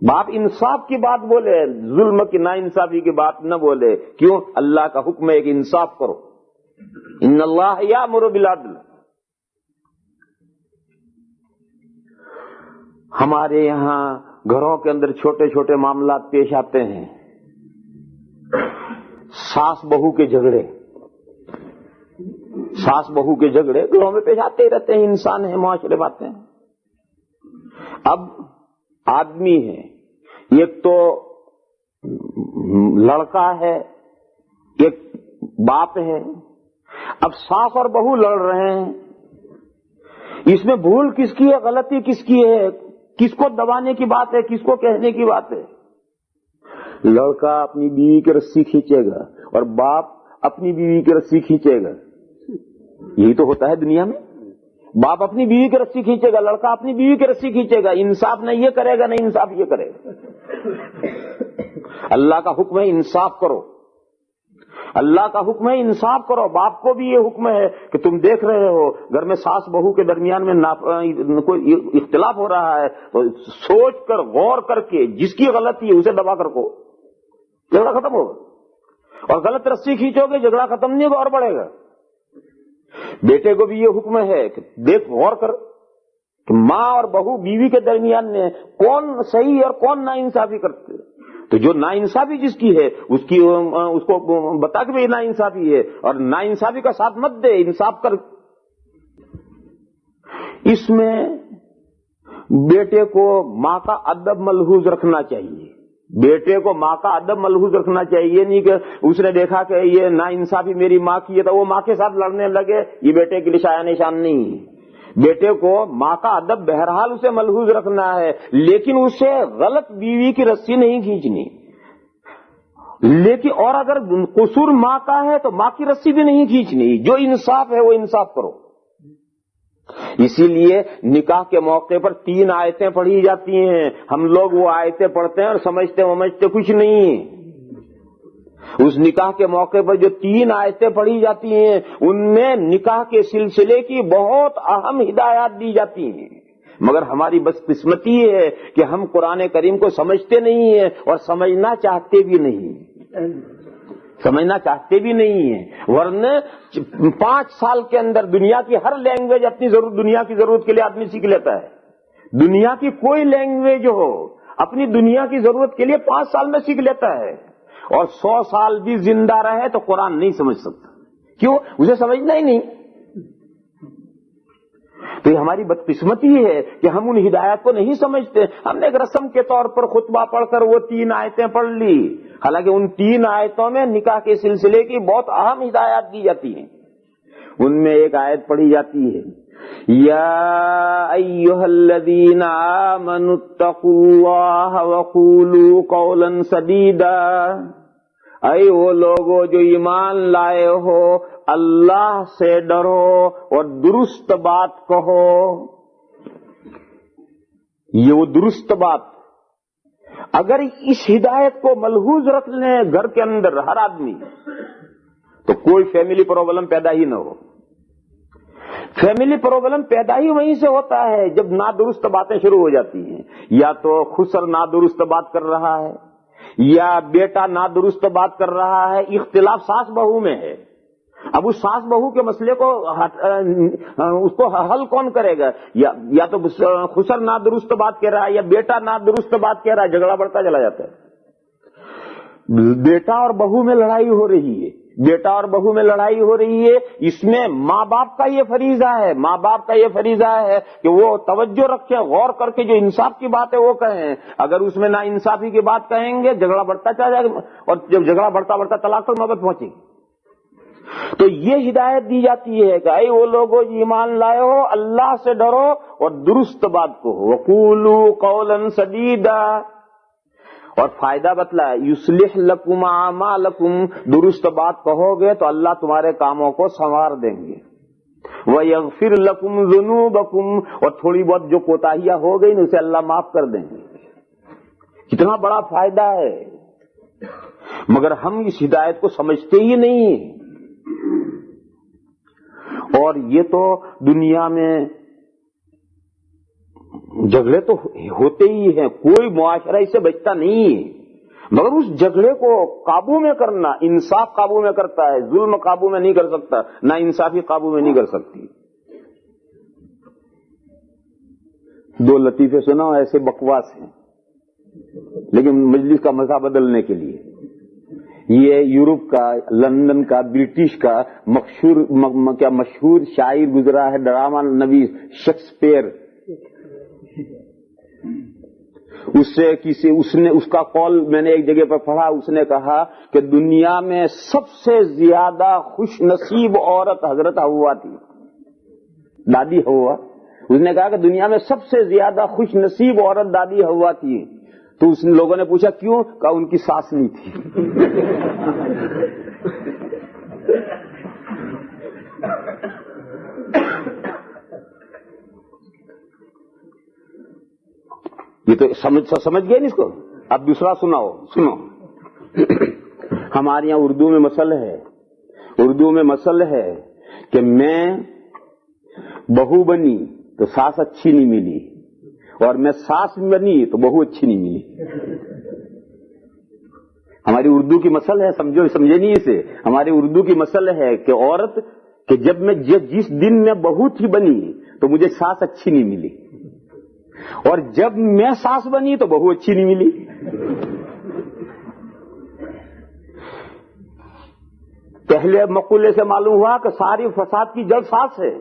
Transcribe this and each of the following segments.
باپ انصاف کی بات بولے، ظلم کی نا انصافی کی بات نہ بولے. کیوں؟ اللہ کا حکم ہے کہ انصاف کرو. ان اللہ یامر بالعدل. ہمارے یہاں گھروں کے اندر چھوٹے چھوٹے معاملات پیش آتے ہیں، ساس بہو کے جھگڑے، ساس بہو کے جھگڑے گھروں میں پیش آتے ہی رہتے ہیں. انسان ہے، معاشرے باتیں ہیں. اب آدمی ہے، ایک تو لڑکا ہے، ایک باپ ہے. اب ساس اور بہو لڑ رہے ہیں. اس میں بھول کس کی ہے، غلطی کس کی ہے، کس کو دبانے کی بات ہے، کس کو کہنے کی بات ہے؟ لڑکا اپنی بیوی کی رسی کھینچے گا اور باپ اپنی بیوی کی رسی کھینچے گا. یہی تو ہوتا ہے دنیا میں. باپ اپنی بیوی کی رسی کھینچے گا، لڑکا اپنی بیوی کی رسی کھینچے گا. انصاف نہ یہ کرے گا، نہ انصاف یہ کرے گا. اللہ کا حکم ہے انصاف کرو. اللہ کا حکم ہے انصاف کرو. باپ کو بھی یہ حکم ہے کہ تم دیکھ رہے ہو گھر میں ساس بہو کے درمیان میں کوئی اختلاف ہو رہا ہے تو سوچ کر غور کر کے جس کی غلطی ہے اسے دبا کر کو جھگڑا ختم ہوگا. اور غلط رسی کھینچو گے جھگڑا ختم نہیں ہوگا اور بڑھے گا. بیٹے کو بھی یہ حکم ہے کہ دیکھ غور کر کہ ماں اور بہو بیوی کے درمیان میں کون صحیح اور کون ناانصافی کرتے. تو جو ناانصافی جس کی ہے اس کو بتا کہ یہ ناانصافی ہے اور ناانصافی کا ساتھ مت دے، انصاف کر. اس میں بیٹے کو ماں کا ادب ملحوظ رکھنا چاہیے. بیٹے کو ماں کا ادب ملحوظ رکھنا چاہیے. نہیں کہ اس نے دیکھا کہ یہ ناانصافی میری ماں کی ہے تو وہ ماں کے ساتھ لڑنے لگے. یہ بیٹے کے لیے شایع نشان نہیں ہے. بیٹے کو ماں کا ادب بہرحال اسے ملحوظ رکھنا ہے، لیکن اسے غلط بیوی کی رسی نہیں کھینچنی. لیکن اور اگر قصور ماں کا ہے تو ماں کی رسی بھی نہیں کھینچنی. جو انصاف ہے وہ انصاف کرو. اسی لیے نکاح کے موقع پر 3 آیتیں پڑھی جاتی ہیں. ہم لوگ وہ آیتیں پڑھتے ہیں اور سمجھتے کچھ نہیں. اس نکاح کے موقع پر جو 3 آیتیں پڑھی جاتی ہیں ان میں نکاح کے سلسلے کی بہت اہم ہدایات دی جاتی ہیں. مگر ہماری بدقسمتی یہ ہے کہ ہم قرآن کریم کو سمجھتے نہیں ہیں اور سمجھنا چاہتے بھی نہیں. ورنہ 5 سال کے اندر دنیا کی ہر لینگویج اپنی دنیا کی ضرورت کے لیے آدمی سیکھ لیتا ہے. دنیا کی کوئی لینگویج ہو اپنی دنیا کی ضرورت کے لیے 5 سال میں سیکھ لیتا ہے. اور 100 سال بھی زندہ رہے تو قرآن نہیں سمجھ سکتا. کیوں؟ اسے سمجھنا ہی نہیں. تو یہ ہماری بدقسمتی ہے کہ ہم ان ہدایات کو نہیں سمجھتے. ہم نے ایک رسم کے طور پر خطبہ پڑھ کر وہ 3 آیتیں پڑھ لی، حالانکہ ان 3 آیتوں میں نکاح کے سلسلے کی بہت اہم ہدایات دی جاتی ہیں. ان میں ایک آیت پڑھی جاتی ہے، یا ایھا الذین آمنوا اتقوا اللہ وقولوا قولا سدیدا. اے وہ لوگوں جو ایمان لائے ہو، اللہ سے ڈرو اور درست بات کہو. یہ وہ درست بات. اگر اس ہدایت کو ملحوظ رکھ لیں گھر کے اندر ہر آدمی تو کوئی فیملی پرابلم پیدا ہی نہ ہو. فیملی پرابلم پیدا ہی وہیں سے ہوتا ہے جب نادرست باتیں شروع ہو جاتی ہیں. یا تو خسر نادرست بات کر رہا ہے، یا بیٹا نادرست بات کر رہا ہے. اختلاف ساس بہو میں ہے. اب اس ساس بہو کے مسئلے کو اس کو حل کون کرے گا؟ یا تو خسر نادرست بات کہہ رہا ہے یا بیٹا نادرست بات کہہ رہا ہے. جھگڑا بڑھتا چلا جاتا ہے. بیٹا اور بہو میں لڑائی ہو رہی ہے. اس میں ماں باپ کا یہ فریضہ ہے کہ وہ توجہ رکھیں، غور کر کے جو انصاف کی بات ہے وہ کہیں. اگر اس میں نا انصافی کی بات کہیں گے جھگڑا بڑھتا چلا جائے گا اور جب جھگڑا بڑھتا طلاق تک نوبت پہنچے گی. تو یہ ہدایت دی جاتی ہے کہ اے وہ لوگوں ایمان لائے ہو، اللہ سے ڈرو اور درست بات کو وقولوا قولا سدیدا. اور فائدہ بتلایا، یصلح لکم اعمالکم. درست بات کہو گے تو اللہ تمہارے کاموں کو سنوار دیں گے. ویغفر لکم ذنوبکم. اور تھوڑی بہت جو کوتاہیاں ہو گئی اسے اللہ معاف کر دیں گے. کتنا بڑا فائدہ ہے. مگر ہم اس ہدایت کو سمجھتے ہی نہیں ہیں. اور یہ تو دنیا میں جھگڑے تو ہوتے ہی ہیں، کوئی معاشرہ اس سے بچتا نہیں ہے، مگر اس جھگڑے کو قابو میں کرنا، انصاف قابو میں کرتا ہے، ظلم قابو میں نہیں کر سکتا، نہ انصافی قابو میں نہیں کر سکتی۔ دو لطیفے سناؤ، ایسے بکواس ہیں لیکن مجلس کا مزہ بدلنے کے لیے۔ یہ یورپ کا، لندن کا، برٹش کا مشہور شاعر گزرا ہے، ڈرامہ نویس شیکسپیئر، اس کا قول میں نے ایک جگہ پر پڑھا، اس نے کہا کہ دنیا میں سب سے زیادہ خوش نصیب عورت حضرت حوا تھی، دادی حوا۔ اس نے کہا کہ دنیا میں سب سے زیادہ خوش نصیب عورت دادی حوا تھی۔ تو اس لوگوں نے پوچھا کیوں؟ کہا ان کی ساس نہیں تھی۔ یہ تو سمجھ گئے نا اس کو؟ اب دوسرا سنو۔ ہمارے یہاں اردو میں مسئلہ ہے کہ میں بہو بنی تو ساس اچھی نہیں ملی، اور میں ساس بنی تو بہو اچھی نہیں ملی۔ ہماری اردو کی مسئلہ ہے، سمجھے نہیں اسے؟ ہماری اردو کی مسئلہ ہے کہ عورت کہ جس دن میں بہو تھی بنی تو مجھے ساس اچھی نہیں ملی، اور جب میں ساس بنی تو بہو اچھی نہیں ملی۔ پہلے مقولے سے معلوم ہوا کہ ساری فساد کی جڑ ساس ہے،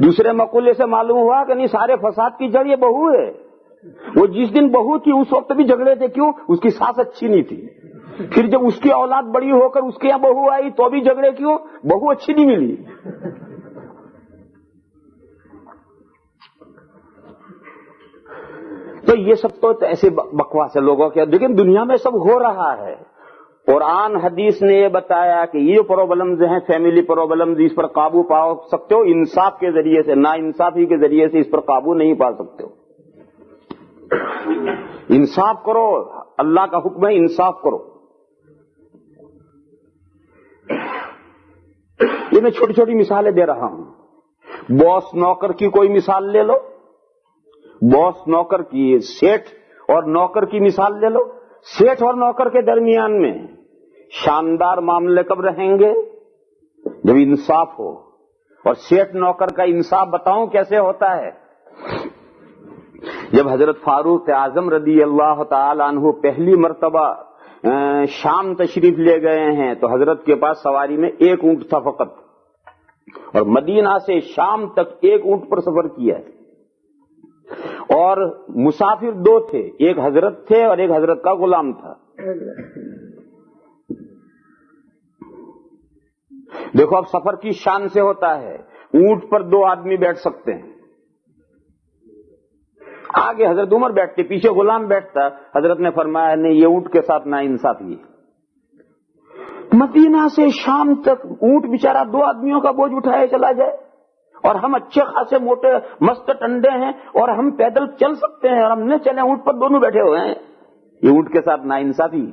دوسرے مقولے سے معلوم ہوا کہ نہیں، سارے فساد کی جڑ یہ بہو ہے۔ وہ جس دن بہو تھی اس وقت بھی جھگڑے تھے، کیوں؟ اس کی ساس اچھی نہیں تھی۔ پھر جب اس کی اولاد بڑی ہو کر اس کے یہاں بہو آئی تو بھی جھگڑے، کیوں؟ بہو اچھی نہیں ملی۔ تو یہ سب تو ایسے بکواس ہے لوگوں کے، لیکن دنیا میں سب ہو رہا ہے۔ قرآن حدیث نے یہ بتایا کہ یہ پرابلمز ہیں، فیملی پرابلمز، اس پر قابو پا سکتے ہو انصاف کے ذریعے سے، نا انصافی کے ذریعے سے اس پر قابو نہیں پا سکتے ہو۔ انصاف کرو، اللہ کا حکم ہے انصاف کرو۔ یہ میں چھوٹی چھوٹی مثالیں دے رہا ہوں۔ باس نوکر کی کوئی مثال لے لو، باس نوکر کی، سیٹھ اور نوکر کی مثال لے لو۔ سیٹھ اور نوکر کے درمیان میں شاندار معاملے کب رہیں گے؟ جب انصاف ہو۔ اور سیٹھ نوکر کا انصاف بتاؤں کیسے ہوتا ہے؟ جب حضرت فاروق اعظم رضی اللہ تعالی عنہ پہلی مرتبہ شام تشریف لے گئے ہیں تو حضرت کے پاس سواری میں ایک اونٹ تھا فقط، اور مدینہ سے شام تک ایک اونٹ پر سفر کیا ہے، اور مسافر دو تھے، ایک حضرت تھے اور ایک حضرت کا غلام تھا۔ دیکھو اب سفر کی شان سے ہوتا ہے، اونٹ پر دو آدمی بیٹھ سکتے ہیں، آگے حضرت عمر بیٹھتے، پیچھے غلام بیٹھتا۔ حضرت نے فرمایا نہیں، یہ اونٹ کے ساتھ نا انصافی ہے۔ مدینہ سے شام تک اونٹ بیچارہ دو آدمیوں کا بوجھ اٹھائے چلا جائے، اور ہم اچھے خاصے موٹے مست ٹنڈے ہیں اور ہم پیدل چل سکتے ہیں، اور ہم نے چلے، اونٹ پر دونوں بیٹھے ہوئے ہیں، یہ اونٹ کے ساتھ نا انصافی۔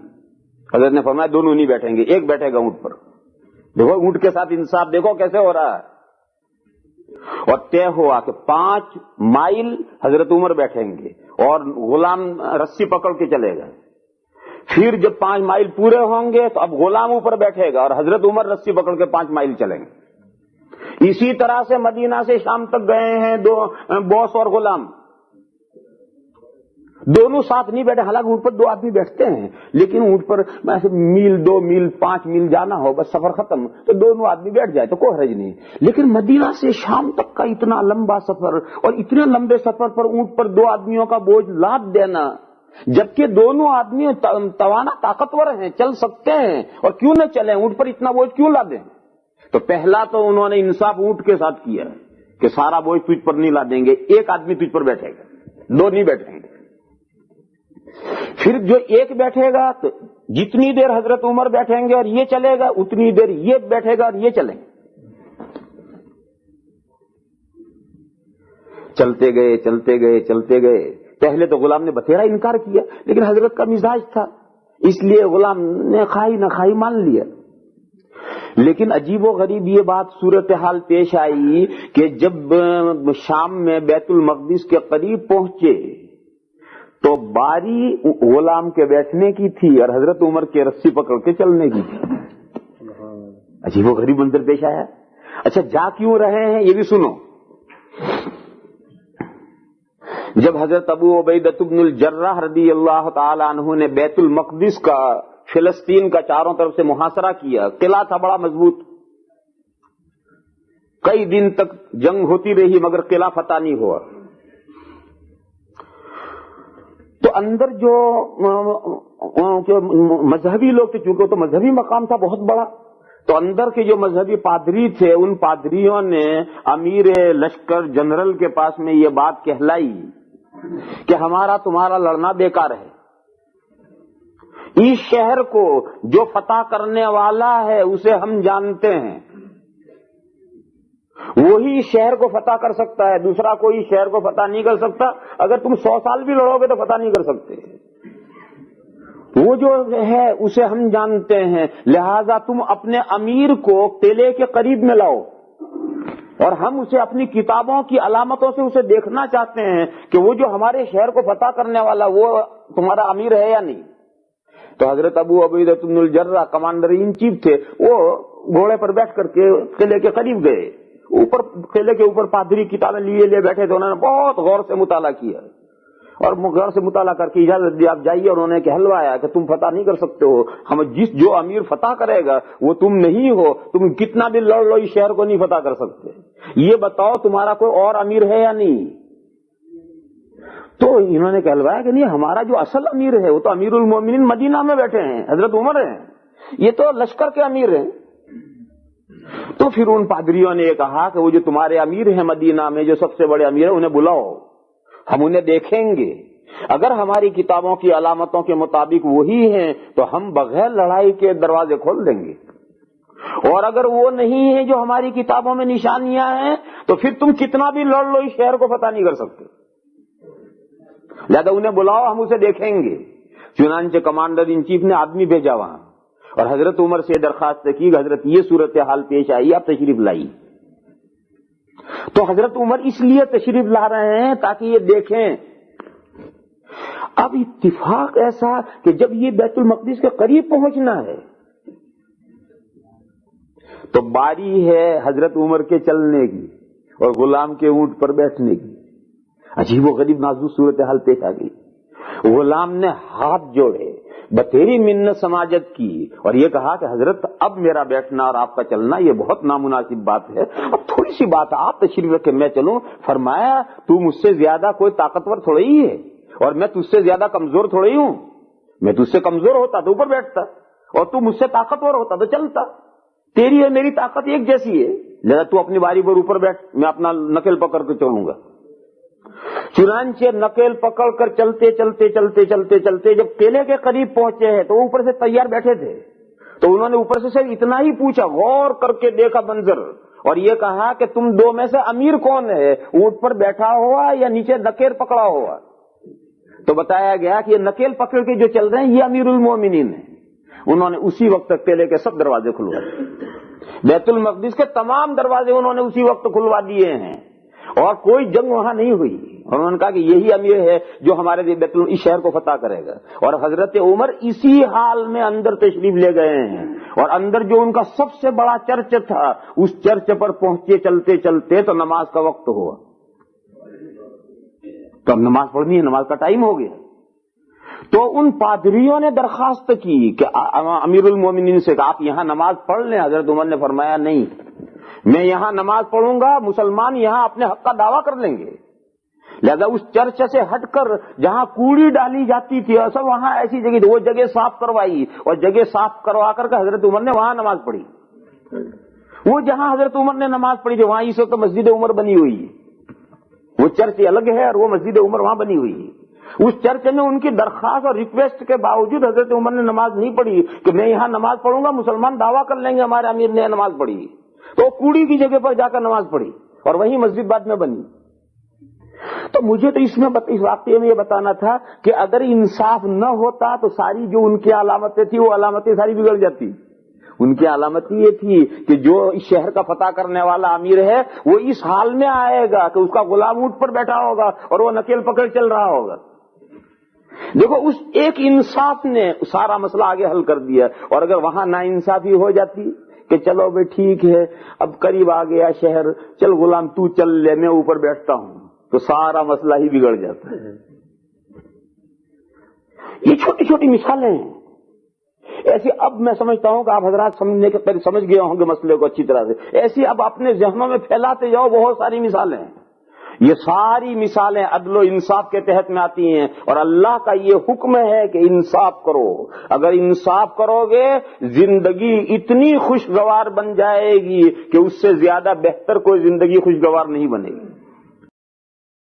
حضرت نے فرمایا دونوں نہیں بیٹھیں گے، ایک بیٹھے گا اونٹ پر۔ دیکھو اونٹ کے ساتھ انصاف دیکھو کیسے ہو رہا ہے۔ اور طے ہوا کہ 5 مائل حضرت عمر بیٹھیں گے اور غلام رسی پکڑ کے چلے گا۔ پھر جب 5 مائل پورے ہوں گے تو اب غلام اوپر بیٹھے گا اور حضرت عمر رسی پکڑ کے 5 مائل چلیں گے۔ اسی طرح سے مدینہ سے شام تک گئے ہیں دو باس اور غلام، دونوں ساتھ نہیں بیٹھے، حالانکہ اونٹ پر دو آدمی بیٹھتے ہیں، لیکن اونٹ پر میل 2 میل 5 میل جانا ہو، بس سفر ختم تو دونوں آدمی بیٹھ جائے تو کوئی حرج نہیں۔ لیکن مدینہ سے شام تک کا اتنا لمبا سفر، اور اتنے لمبے سفر پر اونٹ پر دو آدمیوں کا بوجھ لاد دینا، جبکہ دونوں آدمی توانا طاقتور ہیں، چل سکتے ہیں، اور کیوں نہ چلیں، اونٹ پر اتنا بوجھ کیوں لادیں؟ تو پہلا تو انہوں نے انصاف اونٹ کے ساتھ کیا کہ سارا بوجھ تجھ پر نہیں لادیں گے، ایک آدمی تجھ پر بیٹھے گا، دو نہیں بیٹھیں گے۔ پھر جو ایک بیٹھے گا تو جتنی دیر حضرت عمر بیٹھیں گے اور یہ چلے گا، اتنی دیر یہ بیٹھے گا اور یہ چلیں گے۔ چلتے گئے چلتے گئے چلتے گئے۔ پہلے تو غلام نے بتھیرا انکار کیا، لیکن حضرت کا مزاج تھا، اس لیے غلام نے کھائی نہ کھائی مان لیا۔ لیکن عجیب و غریب یہ بات صورتحال پیش آئی کہ جب شام میں بیت المقدس کے قریب پہنچے تو باری غلام کے بیٹھنے کی تھی اور حضرت عمر کے رسی پکڑ کے چلنے کی تھی. عجیب و غریب منظر پیش آیا. اچھا جا کیوں رہے ہیں یہ بھی سنو. جب حضرت ابو عبیدۃ بن الجراح رضی اللہ تعالی عنہ نے بیت المقدس کا فلسطین کا چاروں طرف سے محاصرہ کیا، قلعہ تھا بڑا مضبوط، کئی دن تک جنگ ہوتی رہی مگر قلعہ فتح نہیں ہوا. تو اندر جو مذہبی لوگ تھے، چونکہ تو مذہبی مقام تھا بہت بڑا، تو اندر کے جو مذہبی پادری تھے ان پادریوں نے امیر لشکر جنرل کے پاس میں یہ بات کہلائی کہ ہمارا تمہارا لڑنا بیکار ہے. اس شہر کو جو فتح کرنے والا ہے اسے ہم جانتے ہیں، وہی شہر کو فتح کر سکتا ہے، دوسرا کوئی شہر کو فتح نہیں کر سکتا. اگر تم 100 سال بھی لڑو گے تو فتح نہیں کر سکتے. وہ جو ہے اسے ہم جانتے ہیں، لہذا تم اپنے امیر کو قلعے کے قریب میں لاؤ اور ہم اسے اپنی کتابوں کی علامتوں سے اسے دیکھنا چاہتے ہیں کہ وہ جو ہمارے شہر کو فتح کرنے والا وہ تمہارا امیر ہے یا نہیں. تو حضرت ابو عبیدۃ بن الجراح کمانڈر ان چیف تھے، وہ گھوڑے پر بیٹھ کر کے قلعے کے قریب گئے. اوپر قلعے کے اوپر پادری کتابیں لیے بیٹھے تھے، انہوں نے بہت غور سے مطالعہ کیا اور غور سے مطالعہ کر کے اجازت دی آپ جائیے. اور انہوں نے کہلوایا کہ تم فتح نہیں کر سکتے ہو، ہم جو امیر فتح کرے گا وہ تم نہیں ہو، تم کتنا بھی لڑ لو اس شہر کو نہیں فتح کر سکتے. یہ بتاؤ تمہارا کوئی اور امیر ہے یا نہیں. تو انہوں نے کہلوایا کہ نہیں، ہمارا جو اصل امیر ہے وہ تو امیر المومنین مدینہ میں بیٹھے ہیں، حضرت عمر ہیں، یہ تو لشکر کے امیر ہیں. تو پھر ان پادریوں نے یہ کہا کہ وہ جو تمہارے امیر ہیں مدینہ میں، جو سب سے بڑے امیر ہیں، انہیں بلاؤ، ہم انہیں دیکھیں گے. اگر ہماری کتابوں کی علامتوں کے مطابق وہی ہیں تو ہم بغیر لڑائی کے دروازے کھول دیں گے، اور اگر وہ نہیں ہیں جو ہماری کتابوں میں نشانیاں ہیں تو پھر تم کتنا بھی لڑ لو اس شہر کو فتح نہیں کر سکتے. لہذا انہیں بلاؤ، ہم اسے دیکھیں گے. چنانچہ کمانڈر ان چیف نے آدمی بھیجا وہاں اور حضرت عمر سے درخواست کی کہ حضرت یہ صورتحال پیش آئی، آپ تشریف لائی. تو حضرت عمر اس لیے تشریف لا رہے ہیں تاکہ یہ دیکھیں. اب اتفاق ایسا کہ جب یہ بیت المقدس کے قریب پہنچنا ہے تو باری ہے حضرت عمر کے چلنے کی اور غلام کے اونٹ پر بیٹھنے کی. عجیب و غریب نازک صورتحال پیش آ گئی. غلام نے ہاتھ جوڑے، بتیری منت سماجت کی اور یہ کہا کہ حضرت اب میرا بیٹھنا اور آپ کا چلنا یہ بہت نامناسب بات ہے، اب تھوڑی سی بات آپ تشریف رکھے میں چلوں. فرمایا تو مجھ سے زیادہ کوئی طاقتور تھوڑی ہی ہے اور میں تجھ سے زیادہ کمزور تھوڑی ہوں. میں تجھ سے کمزور ہوتا تو اوپر بیٹھتا اور تو مجھ سے طاقتور ہوتا تو چلتا. تیری اور میری طاقت ایک جیسی ہے، لہذا تو اپنی باری پر اوپر بیٹھ، میں اپنا نکل پکڑ کے چلوں گا. چنانچہ نکیل پکڑ کر چلتے چلتے چلتے چلتے چلتے جب قلعے کے قریب پہنچے ہیں تو اوپر سے تیار بیٹھے تھے، تو انہوں نے اوپر سے صرف اتنا ہی پوچھا، غور کر کے دیکھا منظر اور یہ کہا کہ تم دو میں سے امیر کون ہے، اونٹ پر بیٹھا ہوا یا نیچے نکیل پکڑا ہوا. تو بتایا گیا کہ یہ نکیل پکڑ کے جو چل رہے ہیں یہ امیر المومنین ہیں. انہوں نے اسی وقت قلعے کے سب دروازے کھلوا دیے، بیت المقدس کے تمام دروازے انہوں نے اسی وقت کھلوا دیے ہیں اور کوئی جنگ وہاں نہیں ہوئی. اور انہوں نے کہا کہ یہی امیر ہے جو ہمارے اس شہر کو فتح کرے گا. اور حضرت عمر اسی حال میں اندر تشریف لے گئے ہیں اور اندر جو ان کا سب سے بڑا چرچ تھا اس چرچ پر پہنچے چلتے چلتے تو نماز کا وقت ہوا. تو اب نماز پڑھنی ہے، نماز کا ٹائم ہو گیا. تو ان پادریوں نے درخواست کی کہ امیر المومنین سے کہ آپ یہاں نماز پڑھ لیں. حضرت عمر نے فرمایا نہیں، میں یہاں نماز پڑھوں گا، مسلمان یہاں اپنے حق کا دعویٰ کر لیں گے. لہذا اس چرچ سے ہٹ کر جہاں کوڑی ڈالی جاتی تھی سب وہاں ایسی جگہ تھی، وہ جگہ صاف کروائی اور جگہ صاف کروا کر کے حضرت عمر نے وہاں نماز پڑھی. وہ جہاں حضرت عمر نے نماز پڑھی تھی وہاں اس وقت مسجد عمر بنی ہوئی ہے. وہ چرچ الگ ہے اور وہ مسجد عمر وہاں بنی ہوئی ہے. اس چرچ میں ان کی درخواست اور ریکویسٹ کے باوجود حضرت عمر نے نماز نہیں پڑھی کہ میں یہاں نماز پڑھوں گا، مسلمان دعویٰ کر لیں گے ہمارے امیر نے نماز پڑھی. تو کوڑی کی جگہ پر جا کر نماز پڑھی اور وہیں مسجد بعد میں بنی. تو مجھے تو اس واقعے میں یہ بتانا تھا کہ اگر انصاف نہ ہوتا تو ساری جو ان کی علامتیں تھی وہ علامتیں ساری بگڑ جاتی ان کی علامت یہ تھی کہ جو اس شہر کا فتح کرنے والا امیر ہے وہ اس حال میں آئے گا کہ اس کا غلام اونٹ پر بیٹھا ہوگا اور وہ نکیل پکڑ چل رہا ہوگا. دیکھو اس ایک انصاف نے سارا مسئلہ آگے حل کر دیا. اور اگر وہاں ناانصافی ہو جاتی کہ چلو بھائی ٹھیک ہے اب قریب آ گیا شہر, چل غلام تو چل لے میں اوپر بیٹھتا ہوں, تو سارا مسئلہ ہی بگڑ جاتا ہے. یہ چھوٹی چھوٹی مثالیں ہیں ایسی. اب میں سمجھتا ہوں کہ آپ حضرات سمجھ گئے ہوں گے مسئلے کو اچھی طرح سے. ایسی اب اپنے ذہنوں میں پھیلاتے جاؤ, بہت ساری مثالیں ہیں. یہ ساری مثالیں عدل و انصاف کے تحت میں آتی ہیں, اور اللہ کا یہ حکم ہے کہ انصاف کرو. اگر انصاف کرو گے زندگی اتنی خوشگوار بن جائے گی کہ اس سے زیادہ بہتر کوئی زندگی خوشگوار نہیں بنے گی.